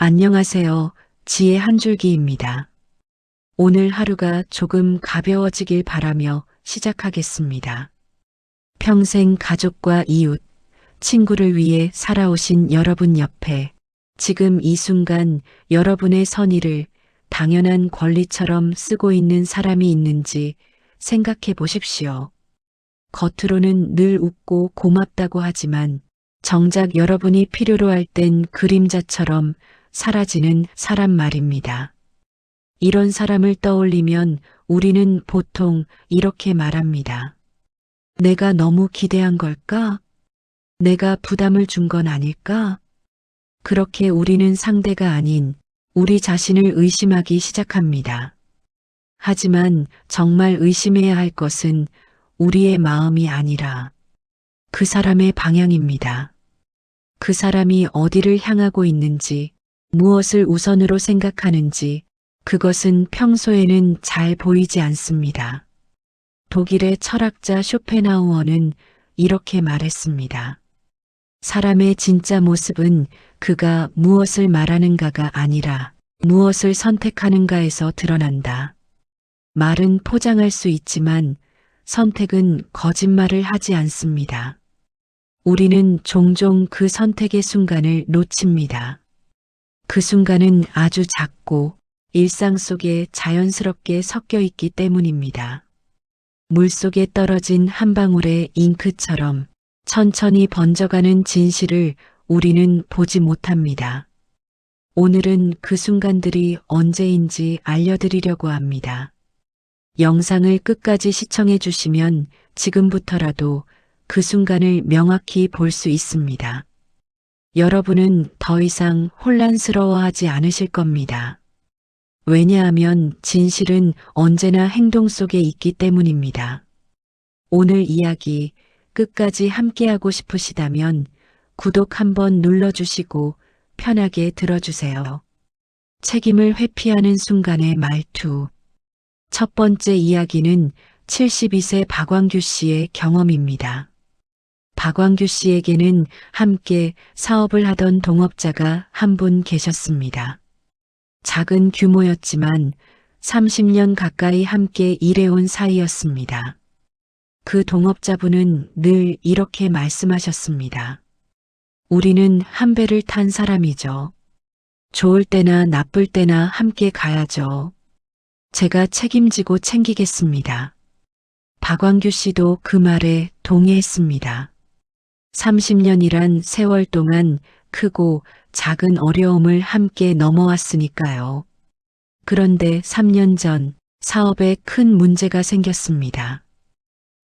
안녕하세요. 지혜 한 줄기입니다. 오늘 하루가 조금 가벼워지길 바라며 시작하겠습니다. 평생 가족과 이웃, 친구를 위해 살아오신 여러분 옆에 지금 이 순간 여러분의 선의를 당연한 권리처럼 쓰고 있는 사람이 있는지 생각해 보십시오. 겉으로는 늘 웃고 고맙다고 하지만 정작 여러분이 필요로 할 땐 그림자처럼 사라지는 사람 말입니다. 이런 사람을 떠올리면 우리는 보통 이렇게 말합니다. 내가 너무 기대한 걸까? 내가 부담을 준 건 아닐까? 그렇게 우리는 상대가 아닌 우리 자신을 의심하기 시작합니다. 하지만 정말 의심해야 할 것은 우리의 마음이 아니라 그 사람의 방향입니다. 그 사람이 어디를 향하고 있는지, 무엇을 우선으로 생각하는지, 그것은 평소에는 잘 보이지 않습니다. 독일의 철학자 쇼펜하우어는 이렇게 말했습니다. 사람의 진짜 모습은 그가 무엇을 말하는가가 아니라 무엇을 선택하는가에서 드러난다. 말은 포장할 수 있지만 선택은 거짓말을 하지 않습니다. 우리는 종종 그 선택의 순간을 놓칩니다. 그 순간은 아주 작고 일상 속에 자연스럽게 섞여 있기 때문입니다. 물 속에 떨어진 한 방울의 잉크처럼 천천히 번져가는 진실을 우리는 보지 못합니다. 오늘은 그 순간들이 언제인지 알려드리려고 합니다. 영상을 끝까지 시청해 주시면 지금부터라도 그 순간을 명확히 볼 수 있습니다. 여러분은 더 이상 혼란스러워하지 않으실 겁니다. 왜냐하면 진실은 언제나 행동 속에 있기 때문입니다. 오늘 이야기 끝까지 함께하고 싶으시다면 구독 한번 눌러주시고 편하게 들어주세요. 책임을 회피하는 순간의 말투. 첫 번째 이야기는 72세 박광규 씨의 경험입니다. 박광규 씨에게는 함께 사업을 하던 동업자가 한 분 계셨습니다. 작은 규모였지만 30년 가까이 함께 일해온 사이였습니다. 그 동업자분은 늘 이렇게 말씀하셨습니다. 우리는 한 배를 탄 사람이죠. 좋을 때나 나쁠 때나 함께 가야죠. 제가 책임지고 챙기겠습니다. 박광규 씨도 그 말에 동의했습니다. 30년이란 세월 동안 크고 작은 어려움을 함께 넘어왔으니까요. 그런데 3년 전 사업에 큰 문제가 생겼습니다.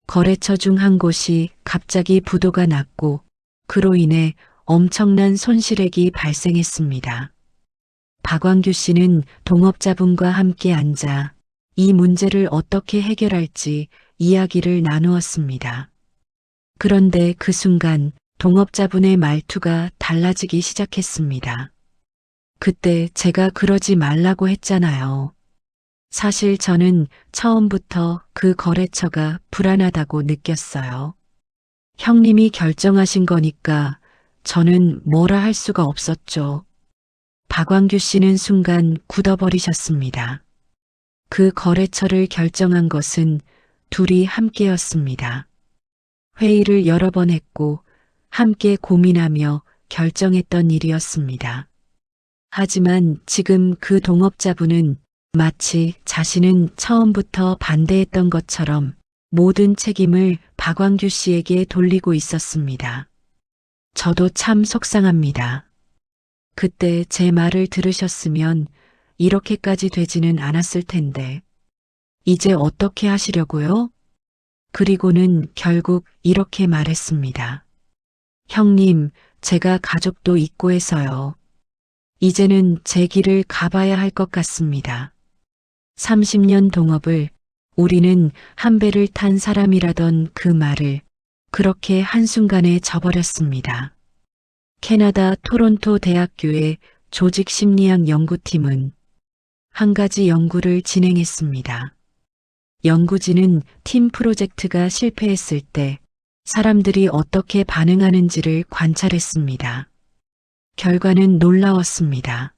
거래처 중 한 곳이 갑자기 부도가 났고 그로 인해 엄청난 손실액이 발생했습니다. 박광규 씨는 동업자분과 함께 앉아 이 문제를 어떻게 해결할지 이야기를 나누었습니다. 그런데 그 순간 동업자분의 말투가 달라지기 시작했습니다. 그때 제가 그러지 말라고 했잖아요. 사실 저는 처음부터 그 거래처가 불안하다고 느꼈어요. 형님이 결정하신 거니까 저는 뭐라 할 수가 없었죠. 박광규 씨는 순간 굳어버리셨습니다. 그 거래처를 결정한 것은 둘이 함께였습니다. 회의를 여러 번 했고 함께 고민하며 결정했던 일이었습니다. 하지만 지금 그 동업자분은 마치 자신은 처음부터 반대했던 것처럼 모든 책임을 박광규 씨에게 돌리고 있었습니다. 저도 참 속상합니다. 그때 제 말을 들으셨으면 이렇게까지 되지는 않았을 텐데 이제 어떻게 하시려고요? 그리고는 결국 이렇게 말했습니다. 형님, 제가 가족도 있고 해서요. 이제는 제 길을 가봐야 할 것 같습니다. 30년 동업을 우리는 한 배를 탄 사람이라던 그 말을 그렇게 한순간에 저버렸습니다. 캐나다 토론토 대학교의 조직심리학 연구팀은 한 가지 연구를 진행했습니다. 연구진은 팀 프로젝트가 실패했을 때 사람들이 어떻게 반응하는지를 관찰했습니다. 결과는 놀라웠습니다.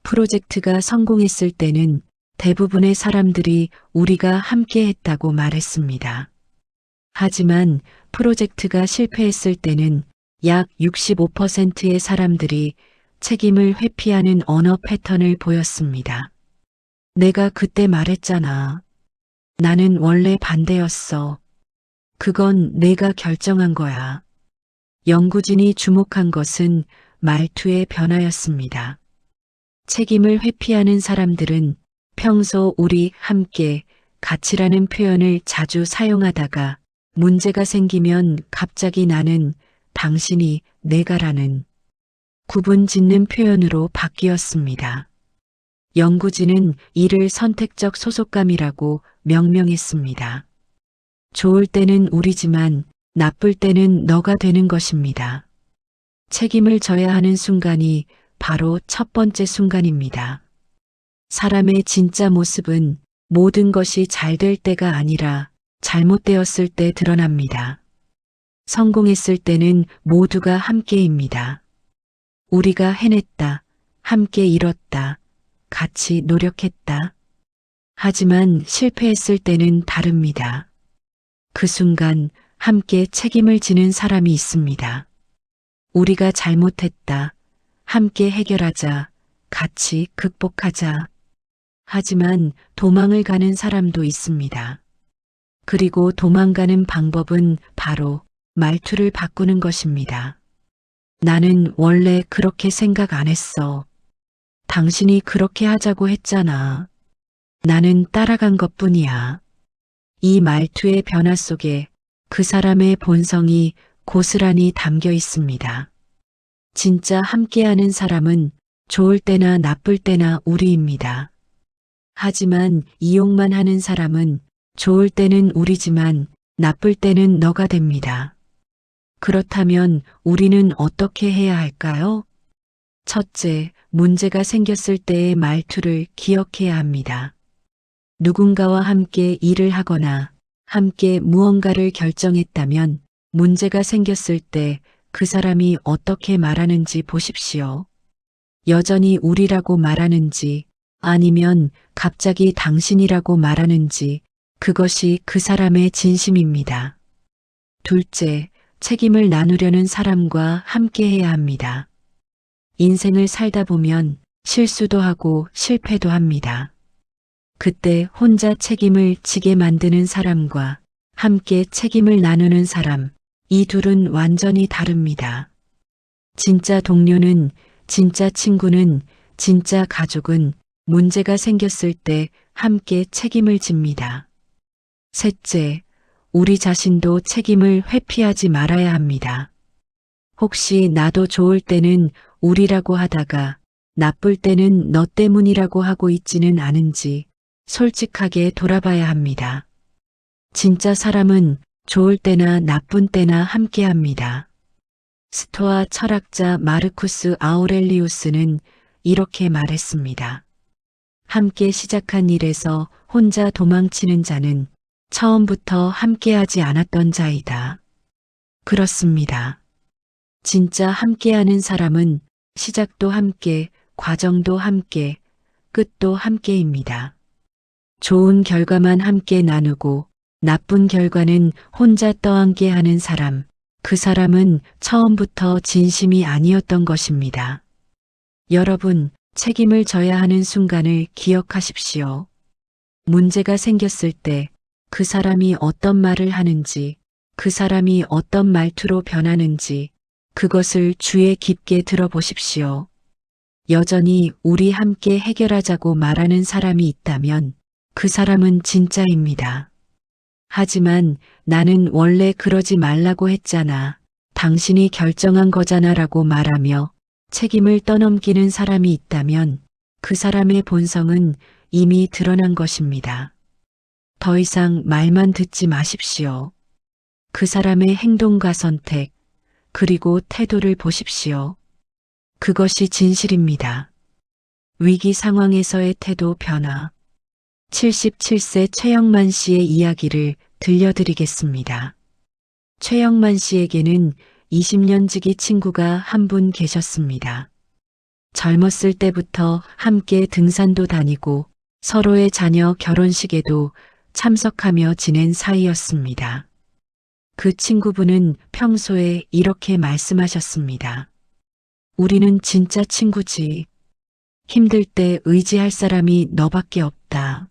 프로젝트가 성공했을 때는 대부분의 사람들이 우리가 함께 했다고 말했습니다. 하지만 프로젝트가 실패했을 때는 약 65%의 사람들이 책임을 회피하는 언어 패턴을 보였습니다. 내가 그때 말했잖아. 나는 원래 반대였어. 그건 내가 결정한 거야. 연구진이 주목한 것은 말투의 변화였습니다. 책임을 회피하는 사람들은 평소 우리 함께 같이라는 표현을 자주 사용하다가 문제가 생기면 갑자기 나는, 당신이, 내가라는 구분 짓는 표현으로 바뀌었습니다. 연구진은 이를 선택적 소속감이라고 명명했습니다. 좋을 때는 우리지만 나쁠 때는 너가 되는 것입니다. 책임을 져야 하는 순간이 바로 첫 번째 순간입니다. 사람의 진짜 모습은 모든 것이 잘 될 때가 아니라 잘못되었을 때 드러납니다. 성공했을 때는 모두가 함께입니다. 우리가 해냈다, 함께 이뤘다, 같이 노력했다. 하지만 실패했을 때는 다릅니다. 그 순간 함께 책임을 지는 사람이 있습니다. 우리가 잘못했다, 함께 해결하자, 같이 극복하자. 하지만 도망을 가는 사람도 있습니다. 그리고 도망가는 방법은 바로 말투를 바꾸는 것입니다. 나는 원래 그렇게 생각 안 했어. 당신이 그렇게 하자고 했잖아. 나는 따라간 것뿐이야. 이 말투의 변화 속에 그 사람의 본성이 고스란히 담겨 있습니다. 진짜 함께하는 사람은 좋을 때나 나쁠 때나 우리입니다. 하지만 이용만 하는 사람은 좋을 때는 우리지만 나쁠 때는 너가 됩니다. 그렇다면 우리는 어떻게 해야 할까요? 첫째, 문제가 생겼을 때의 말투를 기억해야 합니다. 누군가와 함께 일을 하거나 함께 무언가를 결정했다면 문제가 생겼을 때 그 사람이 어떻게 말하는지 보십시오. 여전히 우리라고 말하는지 아니면 갑자기 당신이라고 말하는지 그것이 그 사람의 진심입니다. 둘째, 책임을 나누려는 사람과 함께해야 합니다. 인생을 살다 보면 실수도 하고 실패도 합니다. 그때 혼자 책임을 지게 만드는 사람과 함께 책임을 나누는 사람, 이 둘은 완전히 다릅니다. 진짜 동료는, 진짜 친구는, 진짜 가족은 문제가 생겼을 때 함께 책임을 집니다. 셋째, 우리 자신도 책임을 회피하지 말아야 합니다. 혹시 나도 좋을 때는 우리라고 하다가 나쁠 때는 너 때문이라고 하고 있지는 않은지 솔직하게 돌아봐야 합니다. 진짜 사람은 좋을 때나 나쁜 때나 함께합니다. 스토아 철학자 마르쿠스 아우렐리우스는 이렇게 말했습니다. 함께 시작한 일에서 혼자 도망치는 자는 처음부터 함께하지 않았던 자이다. 그렇습니다. 진짜 함께하는 사람은 시작도 함께, 과정도 함께, 끝도 함께입니다. 좋은 결과만 함께 나누고 나쁜 결과는 혼자 떠안게 하는 사람, 그 사람은 처음부터 진심이 아니었던 것입니다. 여러분, 책임을 져야 하는 순간을 기억하십시오. 문제가 생겼을 때 그 사람이 어떤 말을 하는지, 그 사람이 어떤 말투로 변하는지 그것을 주의 깊게 들어보십시오. 여전히 우리 함께 해결하자고 말하는 사람이 있다면 그 사람은 진짜입니다. 하지만 나는 원래 그러지 말라고 했잖아. 당신이 결정한 거잖아 라고 말하며 책임을 떠넘기는 사람이 있다면 그 사람의 본성은 이미 드러난 것입니다. 더 이상 말만 듣지 마십시오. 그 사람의 행동과 선택, 그리고 태도를 보십시오. 그것이 진실입니다. 위기 상황에서의 태도 변화. 77세 최영만 씨의 이야기를 들려드리겠습니다. 최영만 씨에게는 20년 지기 친구가 한 분 계셨습니다. 젊었을 때부터 함께 등산도 다니고 서로의 자녀 결혼식에도 참석하며 지낸 사이였습니다. 그 친구분은 평소에 이렇게 말씀하셨습니다. 우리는 진짜 친구지. 힘들 때 의지할 사람이 너밖에 없다.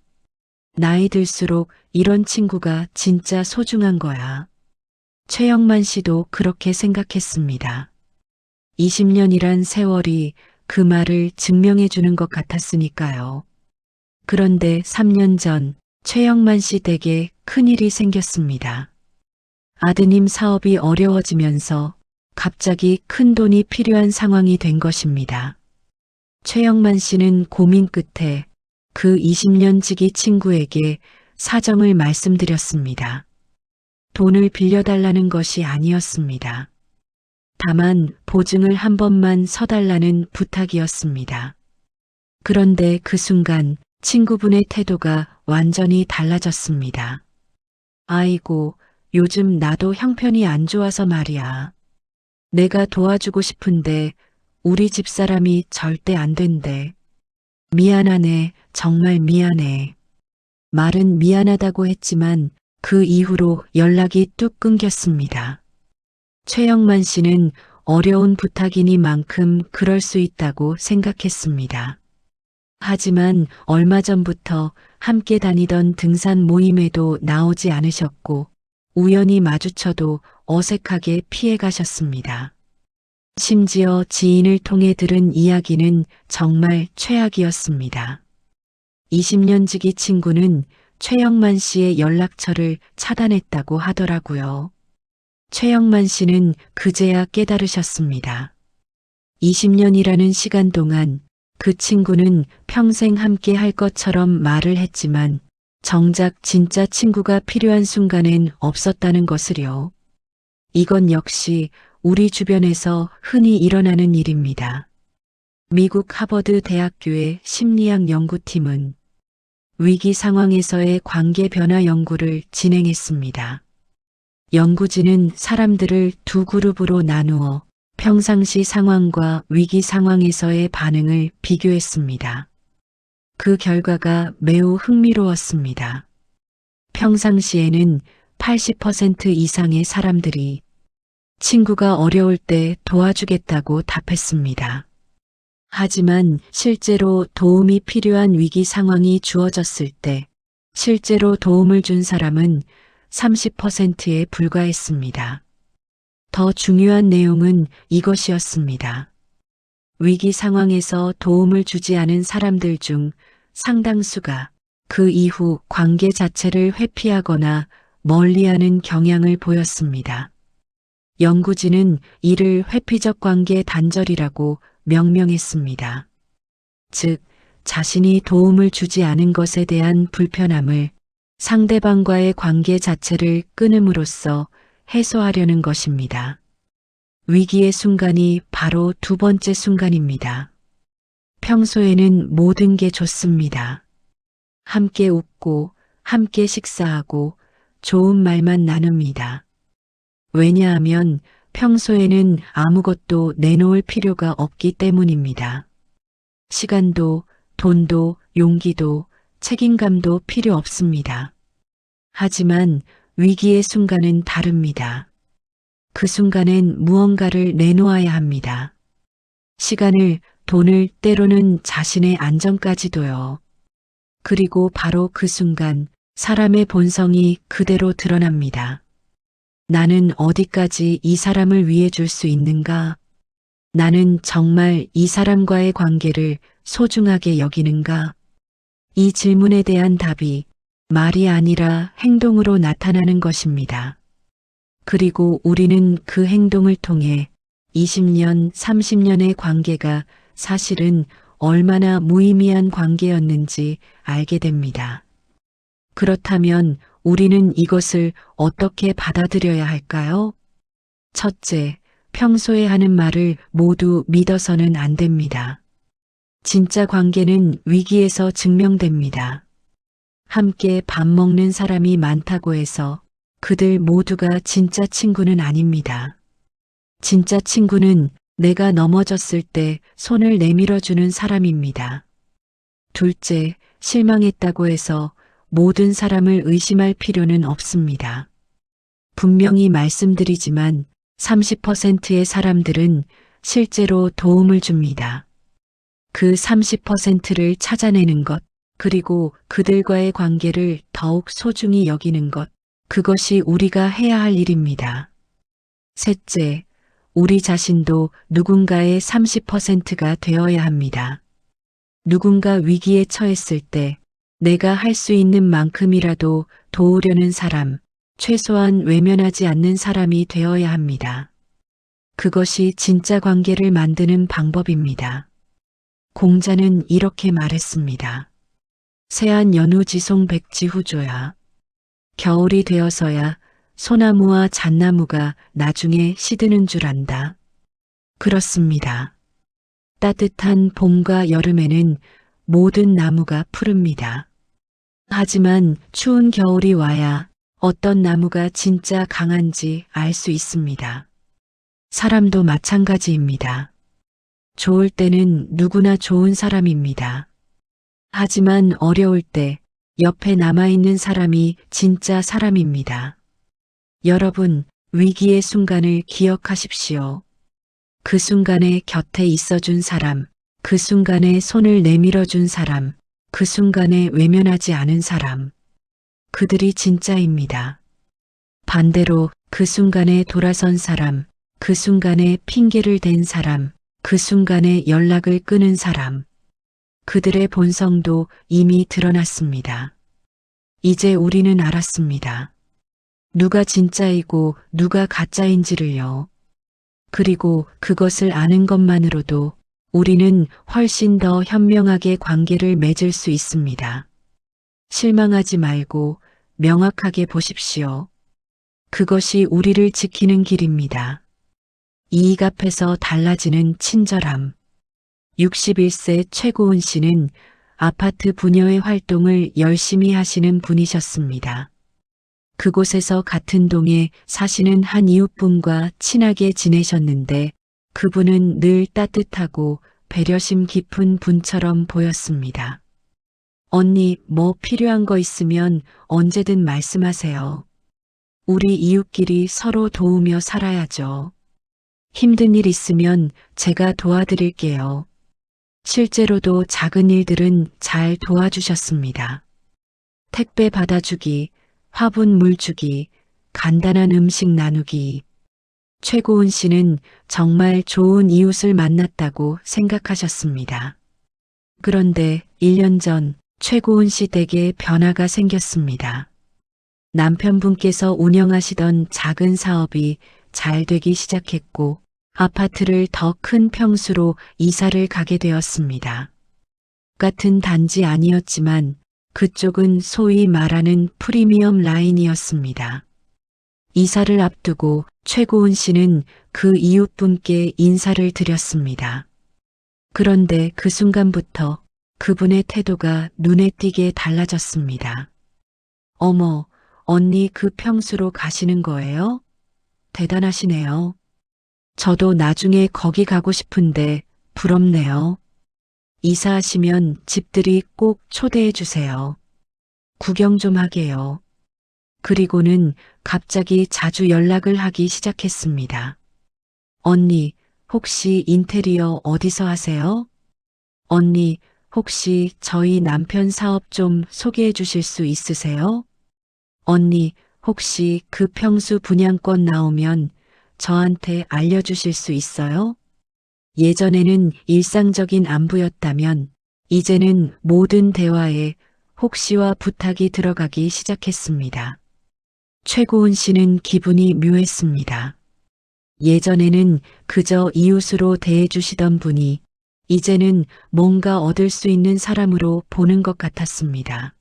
나이 들수록 이런 친구가 진짜 소중한 거야. 최영만 씨도 그렇게 생각했습니다. 20년이란 세월이 그 말을 증명해 주는 것 같았으니까요. 그런데 3년 전 최영만 씨 댁에 큰일이 생겼습니다. 아드님 사업이 어려워지면서 갑자기 큰 돈이 필요한 상황이 된 것입니다. 최영만 씨는 고민 끝에 그 20년 지기 친구에게 사정을 말씀드렸습니다. 돈을 빌려달라는 것이 아니었습니다. 다만 보증을 한 번만 서달라는 부탁이었습니다. 그런데 그 순간 친구분의 태도가 완전히 달라졌습니다. 아이고, 요즘 나도 형편이 안 좋아서 말이야. 내가 도와주고 싶은데 우리 집사람이 절대 안 된대. 미안하네, 정말 미안해. 말은 미안하다고 했지만 그 이후로 연락이 뚝 끊겼습니다. 최영만 씨는 어려운 부탁이니만큼 그럴 수 있다고 생각했습니다. 하지만 얼마 전부터 함께 다니던 등산 모임에도 나오지 않으셨고 우연히 마주쳐도 어색하게 피해 가셨습니다. 심지어 지인을 통해 들은 이야기는 정말 최악이었습니다. 20년 지기 친구는 최영만 씨의 연락처를 차단했다고 하더라고요. 최영만 씨는 그제야 깨달으셨습니다. 20년이라는 시간 동안 그 친구는 평생 함께 할 것처럼 말을 했지만 정작 진짜 친구가 필요한 순간엔 없었다는 것을요. 이건 역시 우리 주변에서 흔히 일어나는 일입니다. 미국 하버드 대학교의 심리학 연구팀은 위기 상황에서의 관계 변화 연구를 진행했습니다. 연구진은 사람들을 두 그룹으로 나누어 평상시 상황과 위기 상황에서의 반응을 비교했습니다. 그 결과가 매우 흥미로웠습니다. 평상시에는 80% 이상의 사람들이 친구가 어려울 때 도와주겠다고 답했습니다. 하지만 실제로 도움이 필요한 위기 상황이 주어졌을 때 실제로 도움을 준 사람은 30%에 불과했습니다. 더 중요한 내용은 이것이었습니다. 위기 상황에서 도움을 주지 않은 사람들 중 상당수가 그 이후 관계 자체를 회피하거나 멀리하는 경향을 보였습니다. 연구진은 이를 회피적 관계 단절이라고 명명했습니다. 즉, 자신이 도움을 주지 않은 것에 대한 불편함을 상대방과의 관계 자체를 끊음으로써 해소하려는 것입니다. 위기의 순간이 바로 두 번째 순간입니다. 평소에는 모든 게 좋습니다. 함께 웃고, 함께 식사하고, 좋은 말만 나눕니다. 왜냐하면 평소에는 아무것도 내놓을 필요가 없기 때문입니다. 시간도, 돈도, 용기도, 책임감도 필요 없습니다. 하지만 위기의 순간은 다릅니다. 그 순간엔 무언가를 내놓아야 합니다. 시간을, 돈을, 때로는 자신의 안전까지도요. 그리고 바로 그 순간 사람의 본성이 그대로 드러납니다. 나는 어디까지 이 사람을 위해 줄 수 있는가? 나는 정말 이 사람과의 관계를 소중하게 여기는가? 이 질문에 대한 답이 말이 아니라 행동으로 나타나는 것입니다. 그리고 우리는 그 행동을 통해 20년, 30년의 관계가 사실은 얼마나 무의미한 관계였는지 알게 됩니다. 그렇다면 우리는 이것을 어떻게 받아들여야 할까요? 첫째, 평소에 하는 말을 모두 믿어서는 안 됩니다. 진짜 관계는 위기에서 증명됩니다. 함께 밥 먹는 사람이 많다고 해서 그들 모두가 진짜 친구는 아닙니다. 진짜 친구는 내가 넘어졌을 때 손을 내밀어주는 사람입니다. 둘째, 실망했다고 해서 모든 사람을 의심할 필요는 없습니다. 분명히 말씀드리지만 30%의 사람들은 실제로 도움을 줍니다. 그 30%를 찾아내는 것, 그리고 그들과의 관계를 더욱 소중히 여기는 것, 그것이 우리가 해야 할 일입니다. 셋째, 우리 자신도 누군가의 30%가 되어야 합니다. 누군가 위기에 처했을 때 내가 할 수 있는 만큼이라도 도우려는 사람, 최소한 외면하지 않는 사람이 되어야 합니다. 그것이 진짜 관계를 만드는 방법입니다. 공자는 이렇게 말했습니다. 세안 연우지송 백지후조야. 겨울이 되어서야 소나무와 잣나무가 나중에 시드는 줄 안다. 그렇습니다. 따뜻한 봄과 여름에는 모든 나무가 푸릅니다. 하지만 추운 겨울이 와야 어떤 나무가 진짜 강한지 알 수 있습니다. 사람도 마찬가지입니다. 좋을 때는 누구나 좋은 사람입니다. 하지만 어려울 때 옆에 남아있는 사람이 진짜 사람입니다. 여러분, 위기의 순간을 기억하십시오. 그 순간에 곁에 있어준 사람, 그 순간에 손을 내밀어준 사람, 그 순간에 외면하지 않은 사람. 그들이 진짜입니다. 반대로 그 순간에 돌아선 사람, 그 순간에 핑계를 댄 사람, 그 순간에 연락을 끊은 사람. 그들의 본성도 이미 드러났습니다. 이제 우리는 알았습니다. 누가 진짜이고 누가 가짜인지를요. 그리고 그것을 아는 것만으로도 우리는 훨씬 더 현명하게 관계를 맺을 수 있습니다. 실망하지 말고 명확하게 보십시오. 그것이 우리를 지키는 길입니다. 이익 앞에서 달라지는 친절함. 61세 최고은 씨는 아파트 부녀의 활동을 열심히 하시는 분이셨습니다. 그곳에서 같은 동에 사시는 한 이웃분과 친하게 지내셨는데 그분은 늘 따뜻하고 배려심 깊은 분처럼 보였습니다. 언니, 뭐 필요한 거 있으면 언제든 말씀하세요. 우리 이웃끼리 서로 도우며 살아야죠. 힘든 일 있으면 제가 도와드릴게요. 실제로도 작은 일들은 잘 도와주셨습니다. 택배 받아주기, 화분 물 주기, 간단한 음식 나누기. 최고은 씨는 정말 좋은 이웃을 만났다고 생각하셨습니다. 그런데 1년 전 최고은 씨 댁에 변화가 생겼습니다. 남편분께서 운영하시던 작은 사업이 잘 되기 시작했고 아파트를 더 큰 평수로 이사를 가게 되었습니다. 같은 단지 아니었지만 그쪽은 소위 말하는 프리미엄 라인이었습니다. 이사를 앞두고 최고은 씨는 그 이웃분께 인사를 드렸습니다. 그런데 그 순간부터 그분의 태도가 눈에 띄게 달라졌습니다. 어머, 언니 그 평수로 가시는 거예요? 대단하시네요. 저도 나중에 거기 가고 싶은데 부럽네요. 이사하시면 집들이 꼭 초대해 주세요. 구경 좀 하게요. 그리고는 갑자기 자주 연락을 하기 시작했습니다. 언니, 혹시 인테리어 어디서 하세요? 언니, 혹시 저희 남편 사업 좀 소개해 주실 수 있으세요? 언니, 혹시 그 평수 분양권 나오면 저한테 알려주실 수 있어요? 예전에는 일상적인 안부였다면 이제는 모든 대화에 혹시와 부탁이 들어가기 시작했습니다. 최고은 씨는 기분이 묘했습니다. 예전에는 그저 이웃으로 대해주시던 분이 이제는 뭔가 얻을 수 있는 사람으로 보는 것 같았습니다.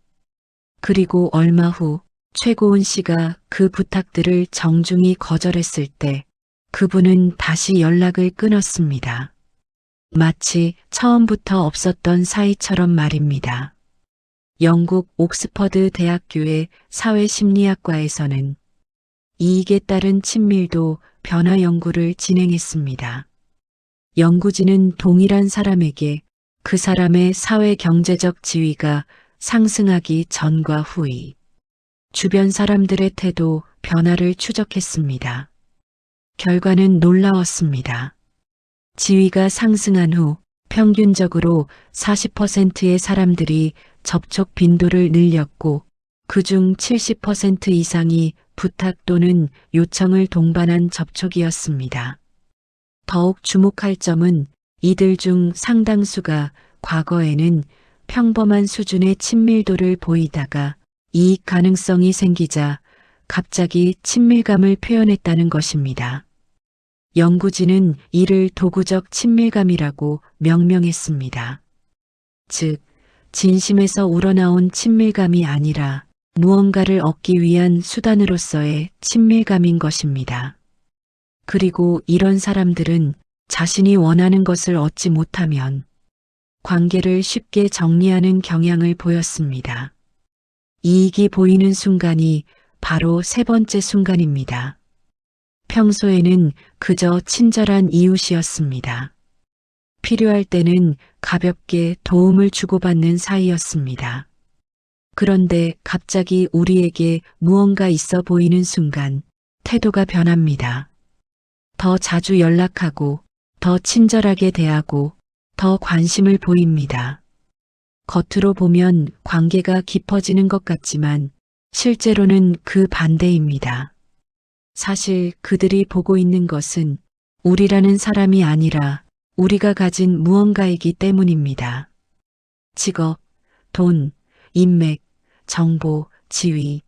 그리고 얼마 후 최고은 씨가 그 부탁들을 정중히 거절했을 때 그분은 다시 연락을 끊었습니다. 마치 처음부터 없었던 사이처럼 말입니다. 영국 옥스퍼드 대학교의 사회심리학과에서는 이익에 따른 친밀도 변화 연구를 진행했습니다. 연구진은 동일한 사람에게 그 사람의 사회 경제적 지위가 상승하기 전과 후이 주변 사람들의 태도 변화를 추적했습니다. 결과는 놀라웠습니다. 지위가 상승한 후 평균적으로 40%의 사람들이 접촉 빈도를 늘렸고 그중 70% 이상이 부탁 또는 요청을 동반한 접촉이었습니다. 더욱 주목할 점은 이들 중 상당수가 과거에는 평범한 수준의 친밀도를 보이다가 이익 가능성이 생기자 갑자기 친밀감을 표현했다는 것입니다. 연구진은 이를 도구적 친밀감이라고 명명했습니다. 즉, 진심에서 우러나온 친밀감이 아니라 무언가를 얻기 위한 수단으로서의 친밀감인 것입니다. 그리고 이런 사람들은 자신이 원하는 것을 얻지 못하면 관계를 쉽게 정리하는 경향을 보였습니다. 이익이 보이는 순간이 바로 세 번째 순간입니다. 평소에는 그저 친절한 이웃이었습니다. 필요할 때는 가볍게 도움을 주고받는 사이였습니다. 그런데 갑자기 우리에게 무언가 있어 보이는 순간 태도가 변합니다. 더 자주 연락하고 더 친절하게 대하고 더 관심을 보입니다. 겉으로 보면 관계가 깊어지는 것 같지만 실제로는 그 반대입니다. 사실 그들이 보고 있는 것은 우리라는 사람이 아니라 우리가 가진 무언가이기 때문입니다. 직업, 돈, 인맥, 정보, 지위.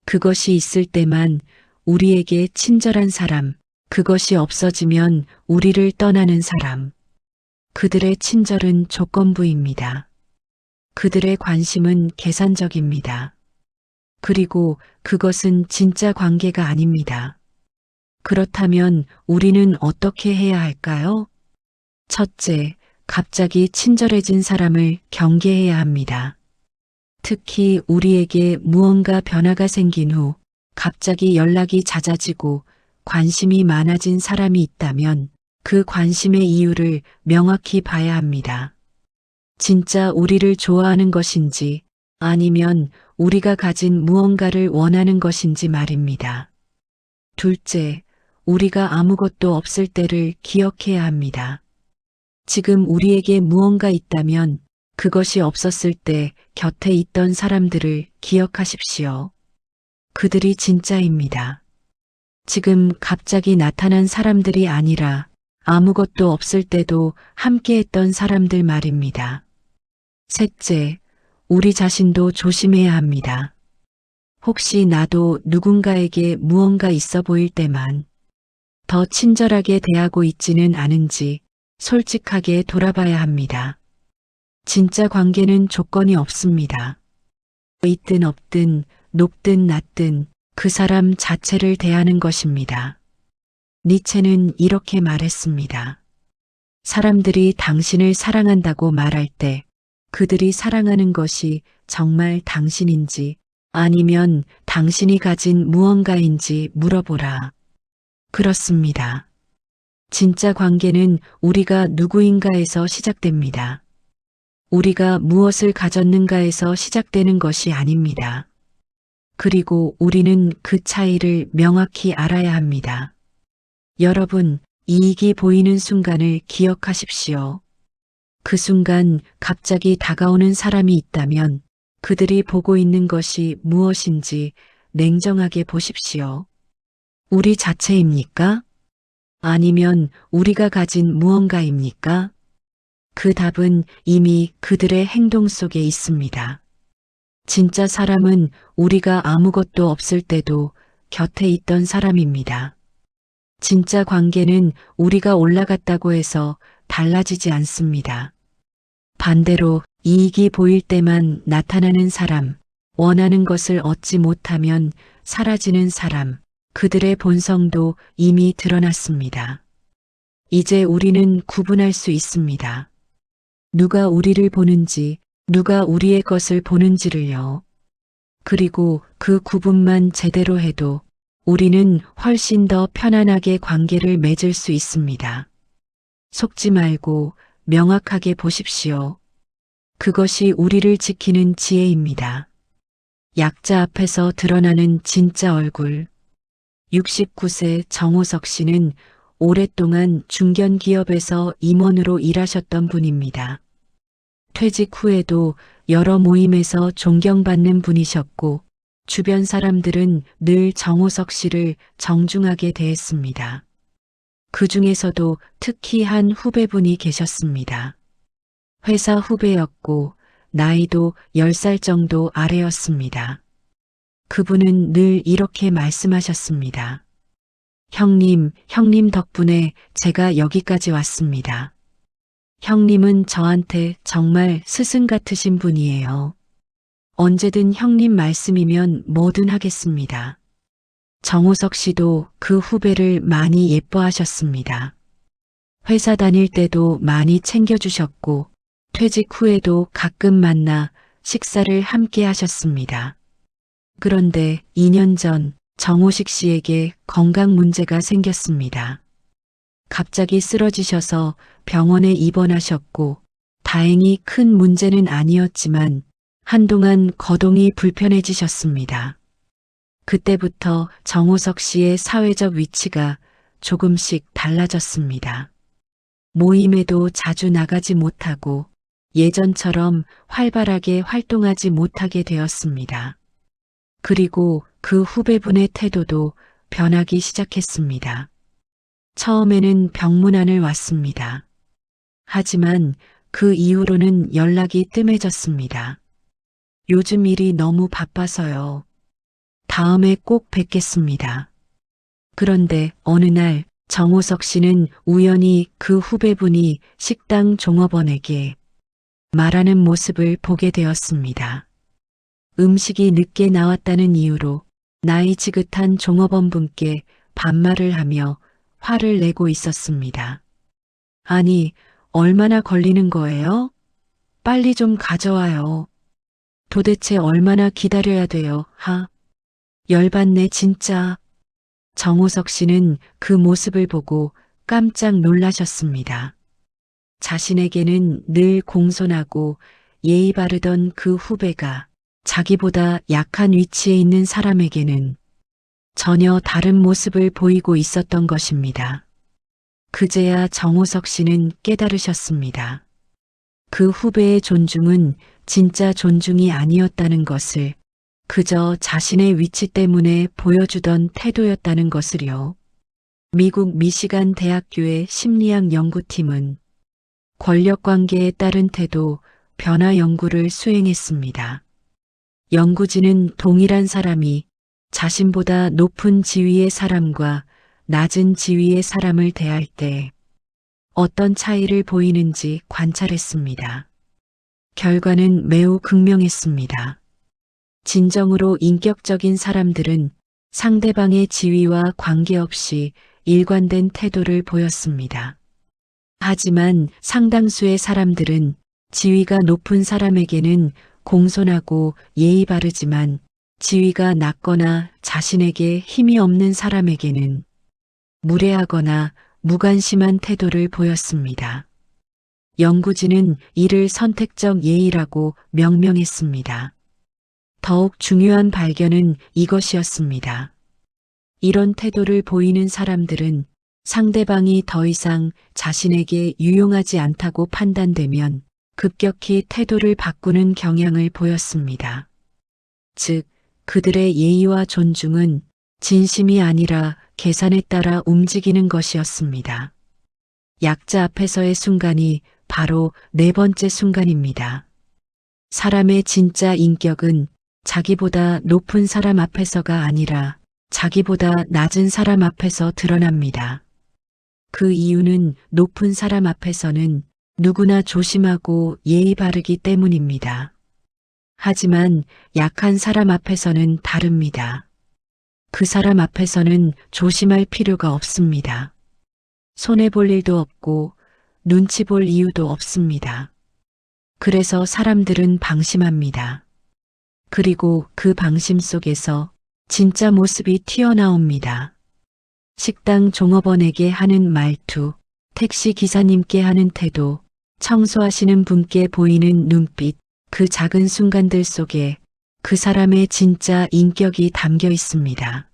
그것이 있을 때만 우리에게 친절한 사람, 그것이 없어지면 우리를 떠나는 사람. 그들의 친절은 조건부입니다. 그들의 관심은 계산적입니다. 그리고 그것은 진짜 관계가 아닙니다. 그렇다면 우리는 어떻게 해야 할까요? 첫째, 갑자기 친절해진 사람을 경계해야 합니다. 특히 우리에게 무언가 변화가 생긴 후 갑자기 연락이 잦아지고 관심이 많아진 사람이 있다면 그 관심의 이유를 명확히 봐야 합니다. 진짜 우리를 좋아하는 것인지 아니면 우리가 가진 무언가를 원하는 것인지 말입니다. 둘째, 우리가 아무것도 없을 때를 기억해야 합니다. 지금 우리에게 무언가 있다면 그것이 없었을 때 곁에 있던 사람들을 기억하십시오. 그들이 진짜입니다. 지금 갑자기 나타난 사람들이 아니라 아무것도 없을 때도 함께했던 사람들 말입니다. 셋째, 우리 자신도 조심해야 합니다. 혹시 나도 누군가에게 무언가 있어 보일 때만 더 친절하게 대하고 있지는 않은지 솔직하게 돌아봐야 합니다. 진짜 관계는 조건이 없습니다. 있든 없든 높든 낮든 그 사람 자체를 대하는 것입니다. 니체는 이렇게 말했습니다. 사람들이 당신을 사랑한다고 말할 때 그들이 사랑하는 것이 정말 당신인지 아니면 당신이 가진 무언가인지 물어보라. 그렇습니다. 진짜 관계는 우리가 누구인가에서 시작됩니다. 우리가 무엇을 가졌는가에서 시작되는 것이 아닙니다. 그리고 우리는 그 차이를 명확히 알아야 합니다. 여러분, 이익이 보이는 순간을 기억하십시오. 그 순간 갑자기 다가오는 사람이 있다면 그들이 보고 있는 것이 무엇인지 냉정하게 보십시오. 우리 자체입니까? 아니면 우리가 가진 무언가입니까? 그 답은 이미 그들의 행동 속에 있습니다. 진짜 사람은 우리가 아무것도 없을 때도 곁에 있던 사람입니다. 진짜 관계는 우리가 올라갔다고 해서 달라지지 않습니다. 반대로 이익이 보일 때만 나타나는 사람, 원하는 것을 얻지 못하면 사라지는 사람, 그들의 본성도 이미 드러났습니다. 이제 우리는 구분할 수 있습니다. 누가 우리를 보는지, 누가 우리의 것을 보는지를요. 그리고 그 구분만 제대로 해도 우리는 훨씬 더 편안하게 관계를 맺을 수 있습니다. 속지 말고 명확하게 보십시오. 그것이 우리를 지키는 지혜입니다. 약자 앞에서 드러나는 진짜 얼굴. 69세 정호석 씨는 오랫동안 중견기업에서 임원으로 일하셨던 분입니다. 퇴직 후에도 여러 모임에서 존경받는 분이셨고, 주변 사람들은 늘 정호석 씨를 정중하게 대했습니다. 그 중에서도 특히 한 후배분이 계셨습니다. 회사 후배였고, 나이도 10살 정도 아래였습니다. 그분은 늘 이렇게 말씀하셨습니다. 형님 덕분에 제가 여기까지 왔습니다. 형님은 저한테 정말 스승 같으신 분이에요. 언제든 형님 말씀이면 뭐든 하겠습니다. 정호석 씨도 그 후배를 많이 예뻐하셨습니다. 회사 다닐 때도 많이 챙겨주셨고, 퇴직 후에도 가끔 만나 식사를 함께 하셨습니다. 그런데 2년 전 정호식 씨에게 건강 문제가 생겼습니다. 갑자기 쓰러지셔서 병원에 입원하셨고, 다행히 큰 문제는 아니었지만 한동안 거동이 불편해지셨습니다. 그때부터 정호석 씨의 사회적 위치가 조금씩 달라졌습니다. 모임에도 자주 나가지 못하고 예전처럼 활발하게 활동하지 못하게 되었습니다. 그리고 그 후배분의 태도도 변하기 시작했습니다. 처음에는 병문안을 왔습니다. 하지만 그 이후로는 연락이 뜸해졌습니다. 요즘 일이 너무 바빠서요. 다음에 꼭 뵙겠습니다. 그런데 어느 날 정호석 씨는 우연히 그 후배분이 식당 종업원에게 말하는 모습을 보게 되었습니다. 음식이 늦게 나왔다는 이유로 나이 지긋한 종업원분께 반말을 하며 화를 내고 있었습니다. 아니, 얼마나 걸리는 거예요? 빨리 좀 가져와요. 도대체 얼마나 기다려야 돼요, 열받네, 진짜. 정호석 씨는 그 모습을 보고 깜짝 놀라셨습니다. 자신에게는 늘 공손하고 예의 바르던 그 후배가 자기보다 약한 위치에 있는 사람에게는 전혀 다른 모습을 보이고 있었던 것입니다. 그제야 정호석 씨는 깨달으셨습니다. 그 후배의 존중은 진짜 존중이 아니었다는 것을, 그저 자신의 위치 때문에 보여주던 태도였다는 것을요. 미국 미시간 대학교의 심리학 연구팀은 권력관계에 따른 태도 변화 연구를 수행했습니다. 연구진은 동일한 사람이 자신보다 높은 지위의 사람과 낮은 지위의 사람을 대할 때 어떤 차이를 보이는지 관찰했습니다. 결과는 매우 극명했습니다. 진정으로 인격적인 사람들은 상대방의 지위와 관계없이 일관된 태도를 보였습니다. 하지만 상당수의 사람들은 지위가 높은 사람에게는 공손하고 예의 바르지만 지위가 낮거나 자신에게 힘이 없는 사람에게는 무례하거나 무관심한 태도를 보였습니다. 연구진은 이를 선택적 예의라고 명명했습니다. 더욱 중요한 발견은 이것이었습니다. 이런 태도를 보이는 사람들은 상대방이 더 이상 자신에게 유용하지 않다고 판단되면 급격히 태도를 바꾸는 경향을 보였습니다. 즉, 그들의 예의와 존중은 진심이 아니라 계산에 따라 움직이는 것이었습니다. 약자 앞에서의 순간이 바로 네 번째 순간입니다. 사람의 진짜 인격은 자기보다 높은 사람 앞에서가 아니라 자기보다 낮은 사람 앞에서 드러납니다. 그 이유는 높은 사람 앞에서는 누구나 조심하고 예의 바르기 때문입니다. 하지만 약한 사람 앞에서는 다릅니다. 그 사람 앞에서는 조심할 필요가 없습니다. 손해볼 일도 없고 눈치 볼 이유도 없습니다. 그래서 사람들은 방심합니다. 그리고 그 방심 속에서 진짜 모습이 튀어나옵니다. 식당 종업원에게 하는 말투, 택시 기사님께 하는 태도, 청소하시는 분께 보이는 눈빛, 그 작은 순간들 속에 그 사람의 진짜 인격이 담겨 있습니다.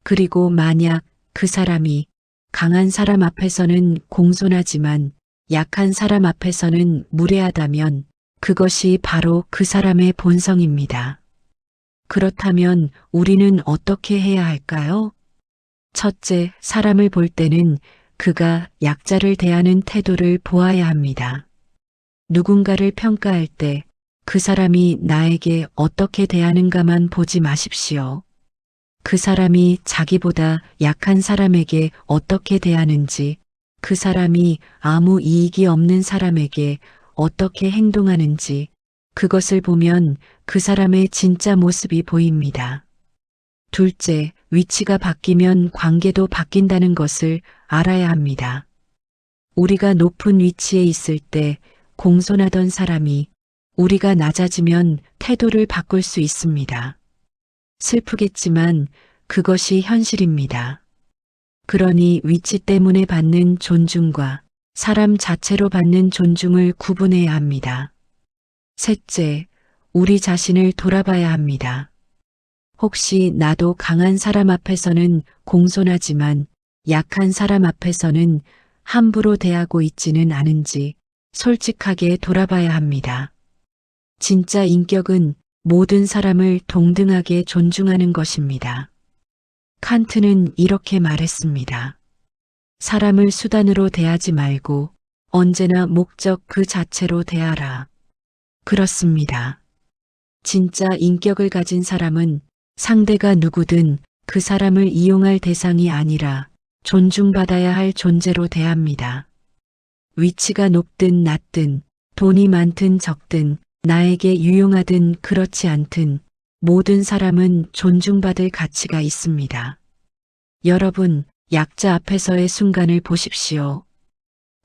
그리고 만약 그 사람이 강한 사람 앞에서는 공손하지만 약한 사람 앞에서는 무례하다면 그것이 바로 그 사람의 본성입니다. 그렇다면 우리는 어떻게 해야 할까요? 첫째, 사람을 볼 때는 그가 약자를 대하는 태도를 보아야 합니다. 누군가를 평가할 때 그 사람이 나에게 어떻게 대하는가만 보지 마십시오. 그 사람이 자기보다 약한 사람에게 어떻게 대하는지, 그 사람이 아무 이익이 없는 사람에게 어떻게 행동하는지, 그것을 보면 그 사람의 진짜 모습이 보입니다. 둘째, 위치가 바뀌면 관계도 바뀐다는 것을 알아야 합니다. 우리가 높은 위치에 있을 때 공손하던 사람이 우리가 낮아지면 태도를 바꿀 수 있습니다. 슬프겠지만 그것이 현실입니다. 그러니 위치 때문에 받는 존중과 사람 자체로 받는 존중을 구분해야 합니다. 셋째, 우리 자신을 돌아봐야 합니다. 혹시 나도 강한 사람 앞에서는 공손하지만 약한 사람 앞에서는 함부로 대하고 있지는 않은지 솔직하게 돌아봐야 합니다. 진짜 인격은 모든 사람을 동등하게 존중하는 것입니다. 칸트는 이렇게 말했습니다. 사람을 수단으로 대하지 말고 언제나 목적 그 자체로 대하라. 그렇습니다. 진짜 인격을 가진 사람은 상대가 누구든 그 사람을 이용할 대상이 아니라 존중받아야 할 존재로 대합니다. 위치가 높든 낮든 돈이 많든 적든 나에게 유용하든 그렇지 않든 모든 사람은 존중받을 가치가 있습니다. 여러분, 약자 앞에서의 순간을 보십시오.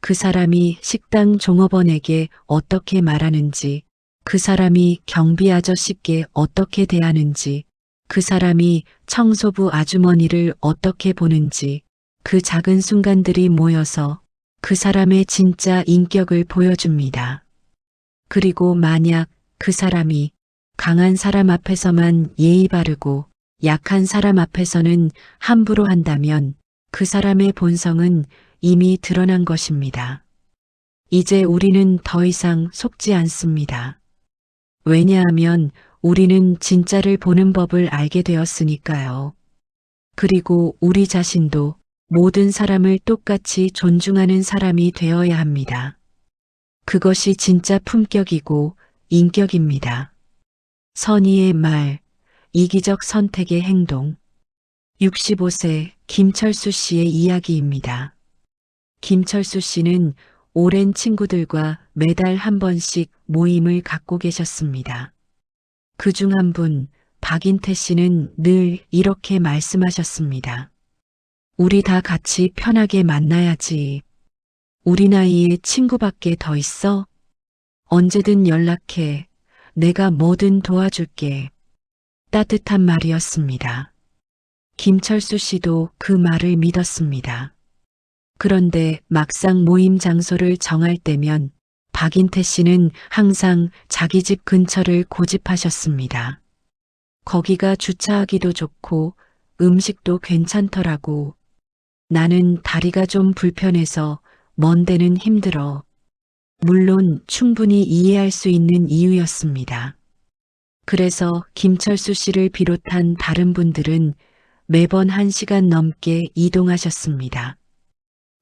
그 사람이 식당 종업원에게 어떻게 말하는지, 그 사람이 경비 아저씨께 어떻게 대하는지, 그 사람이 청소부 아주머니를 어떻게 보는지, 그 작은 순간들이 모여서 그 사람의 진짜 인격을 보여줍니다. 그리고 만약 그 사람이 강한 사람 앞에서만 예의 바르고 약한 사람 앞에서는 함부로 한다면 그 사람의 본성은 이미 드러난 것입니다. 이제 우리는 더 이상 속지 않습니다. 왜냐하면 우리는 진짜를 보는 법을 알게 되었으니까요. 그리고 우리 자신도 모든 사람을 똑같이 존중하는 사람이 되어야 합니다. 그것이 진짜 품격이고 인격입니다. 선의의 말, 이기적 선택의 행동. 65세 김철수 씨의 이야기입니다. 김철수 씨는 오랜 친구들과 매달 한 번씩 모임을 갖고 계셨습니다. 그중 한 분, 박인태 씨는 늘 이렇게 말씀하셨습니다. 우리 다 같이 편하게 만나야지. 우리 나이에 친구밖에 더 있어? 언제든 연락해. 내가 뭐든 도와줄게. 따뜻한 말이었습니다. 김철수 씨도 그 말을 믿었습니다. 그런데 막상 모임 장소를 정할 때면 박인태 씨는 항상 자기 집 근처를 고집하셨습니다. 거기가 주차하기도 좋고 음식도 괜찮더라고. 나는 다리가 좀 불편해서 먼 데는 힘들어. 물론 충분히 이해할 수 있는 이유였습니다. 그래서 김철수 씨를 비롯한 다른 분들은 매번 1시간 넘게 이동하셨습니다.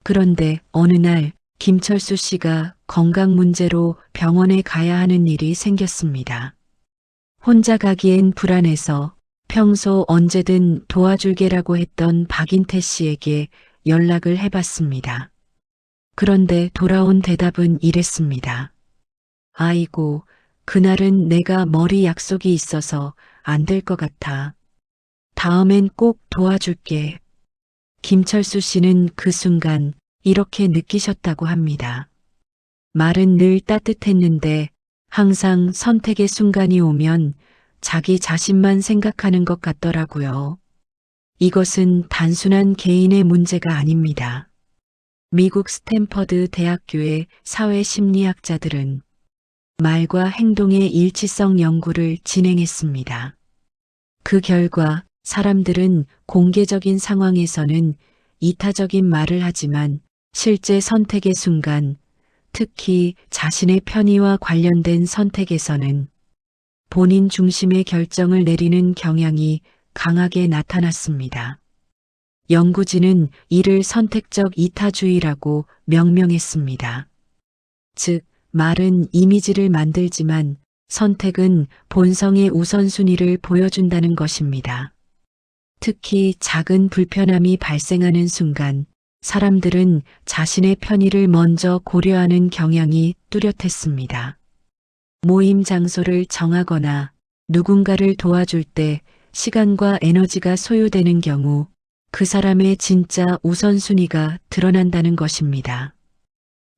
그런데 어느 날 김철수 씨가 건강 문제로 병원에 가야 하는 일이 생겼습니다. 혼자 가기엔 불안해서 평소 언제든 도와줄게라고 했던 박인태 씨에게 연락을 해봤습니다. 그런데 돌아온 대답은 이랬습니다. 아이고, 그날은 내가 머리 약속이 있어서 안 될 것 같아. 다음엔 꼭 도와줄게. 김철수 씨는 그 순간 이렇게 느끼셨다고 합니다. 말은 늘 따뜻했는데 항상 선택의 순간이 오면 자기 자신만 생각하는 것 같더라고요. 이것은 단순한 개인의 문제가 아닙니다. 미국 스탠퍼드 대학교의 사회심리학자들은 말과 행동의 일치성 연구를 진행했습니다. 그 결과 사람들은 공개적인 상황에서는 이타적인 말을 하지만 실제 선택의 순간, 특히 자신의 편의와 관련된 선택에서는 본인 중심의 결정을 내리는 경향이 강하게 나타났습니다. 연구진은 이를 선택적 이타주의라고 명명했습니다. 즉, 말은 이미지를 만들지만 선택은 본성의 우선순위를 보여준다는 것입니다. 특히 작은 불편함이 발생하는 순간 사람들은 자신의 편의를 먼저 고려하는 경향이 뚜렷했습니다. 모임 장소를 정하거나 누군가를 도와줄 때 시간과 에너지가 소요되는 경우 그 사람의 진짜 우선순위가 드러난다는 것입니다.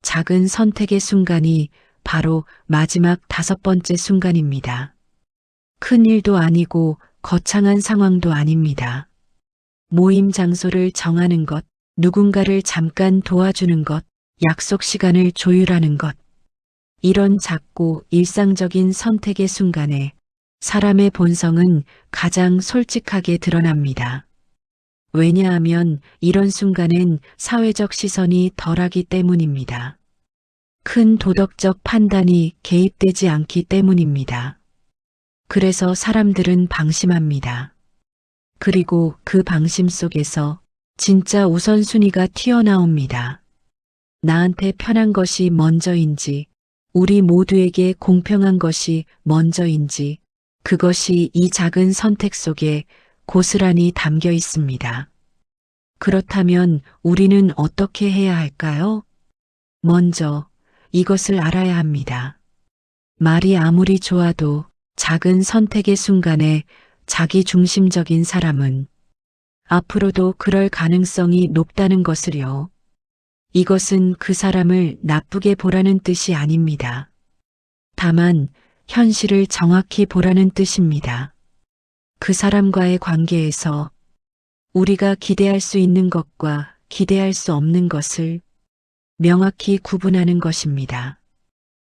작은 선택의 순간이 바로 마지막 5번째 순간입니다. 큰 일도 아니고 거창한 상황도 아닙니다. 모임 장소를 정하는 것, 누군가를 잠깐 도와주는 것, 약속 시간을 조율하는 것. 이런 작고 일상적인 선택의 순간에 사람의 본성은 가장 솔직하게 드러납니다. 왜냐하면 이런 순간엔 사회적 시선이 덜하기 때문입니다. 큰 도덕적 판단이 개입되지 않기 때문입니다. 그래서 사람들은 방심합니다. 그리고 그 방심 속에서 진짜 우선순위가 튀어나옵니다. 나한테 편한 것이 먼저인지, 우리 모두에게 공평한 것이 먼저인지, 그것이 이 작은 선택 속에 고스란히 담겨 있습니다. 그렇다면 우리는 어떻게 해야 할까요? 먼저 이것을 알아야 합니다. 말이 아무리 좋아도 작은 선택의 순간에 자기 중심적인 사람은 앞으로도 그럴 가능성이 높다는 것을요. 이것은 그 사람을 나쁘게 보라는 뜻이 아닙니다. 다만 현실을 정확히 보라는 뜻입니다. 그 사람과의 관계에서 우리가 기대할 수 있는 것과 기대할 수 없는 것을 명확히 구분하는 것입니다.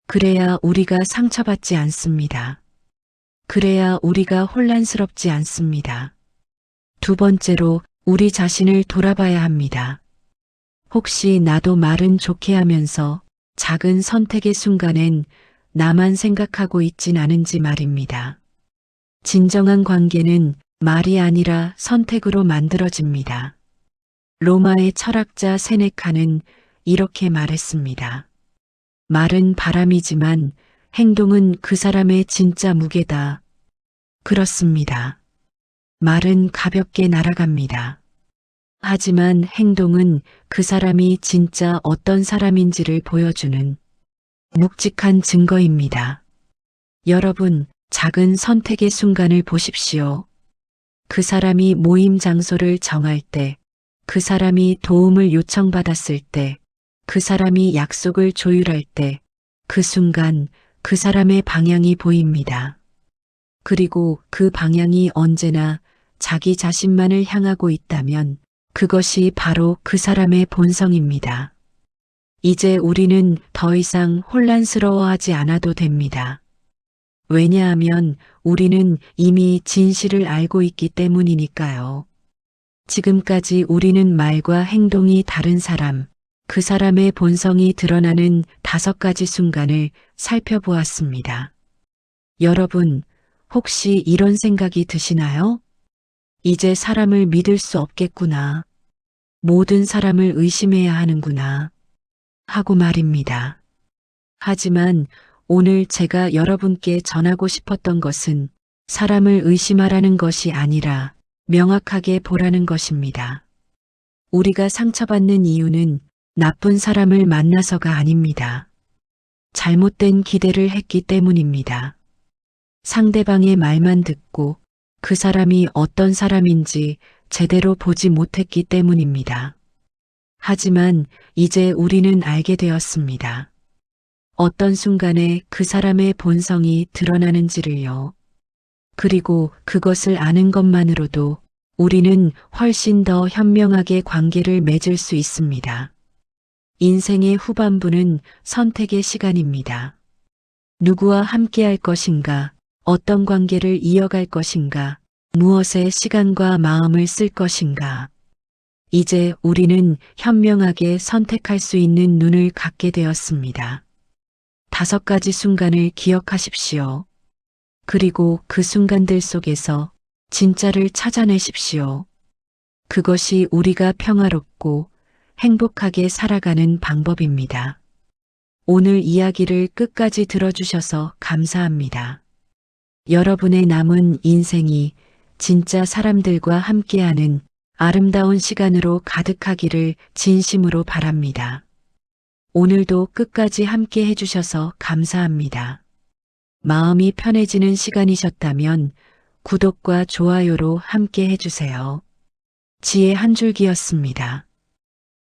그래야 우리가 상처받지 않습니다. 그래야 우리가 혼란스럽지 않습니다. 두 번째로 우리 자신을 돌아봐야 합니다. 혹시 나도 말은 좋게 하면서 작은 선택의 순간엔 나만 생각하고 있진 않은지 말입니다. 진정한 관계는 말이 아니라 선택으로 만들어집니다. 로마의 철학자 세네카는 이렇게 말했습니다. 말은 바람이지만 행동은 그 사람의 진짜 무게다. 그렇습니다. 말은 가볍게 날아갑니다. 하지만 행동은 그 사람이 진짜 어떤 사람인지를 보여주는 묵직한 증거입니다. 여러분, 작은 선택의 순간을 보십시오. 그 사람이 모임 장소를 정할 때, 그 사람이 도움을 요청받았을 때, 그 사람이 약속을 조율할 때, 그 순간 그 사람의 방향이 보입니다. 그리고 그 방향이 언제나 자기 자신만을 향하고 있다면 그것이 바로 그 사람의 본성입니다. 이제 우리는 더 이상 혼란스러워하지 않아도 됩니다. 왜냐하면 우리는 이미 진실을 알고 있기 때문이니까요. 지금까지 우리는 말과 행동이 다른 사람, 그 사람의 본성이 드러나는 5가지 순간을 살펴보았습니다. 여러분, 혹시 이런 생각이 드시나요? 이제 사람을 믿을 수 없겠구나. 모든 사람을 의심해야 하는구나. 하고 말입니다. 하지만 오늘 제가 여러분께 전하고 싶었던 것은 사람을 의심하라는 것이 아니라 명확하게 보라는 것입니다. 우리가 상처받는 이유는 나쁜 사람을 만나서가 아닙니다. 잘못된 기대를 했기 때문입니다. 상대방의 말만 듣고 그 사람이 어떤 사람인지 제대로 보지 못했기 때문입니다. 하지만 이제 우리는 알게 되었습니다. 어떤 순간에 그 사람의 본성이 드러나는지를요. 그리고 그것을 아는 것만으로도 우리는 훨씬 더 현명하게 관계를 맺을 수 있습니다. 인생의 후반부는 선택의 시간입니다. 누구와 함께할 것인가, 어떤 관계를 이어갈 것인가, 무엇에 시간과 마음을 쓸 것인가. 이제 우리는 현명하게 선택할 수 있는 눈을 갖게 되었습니다. 5가지 순간을 기억하십시오. 그리고 그 순간들 속에서 진짜를 찾아내십시오. 그것이 우리가 평화롭고 행복하게 살아가는 방법입니다. 오늘 이야기를 끝까지 들어주셔서 감사합니다. 여러분의 남은 인생이 진짜 사람들과 함께하는 아름다운 시간으로 가득하기를 진심으로 바랍니다. 오늘도 끝까지 함께 해주셔서 감사합니다. 마음이 편해지는 시간이셨다면 구독과 좋아요로 함께 해주세요. 지혜 한 줄기였습니다.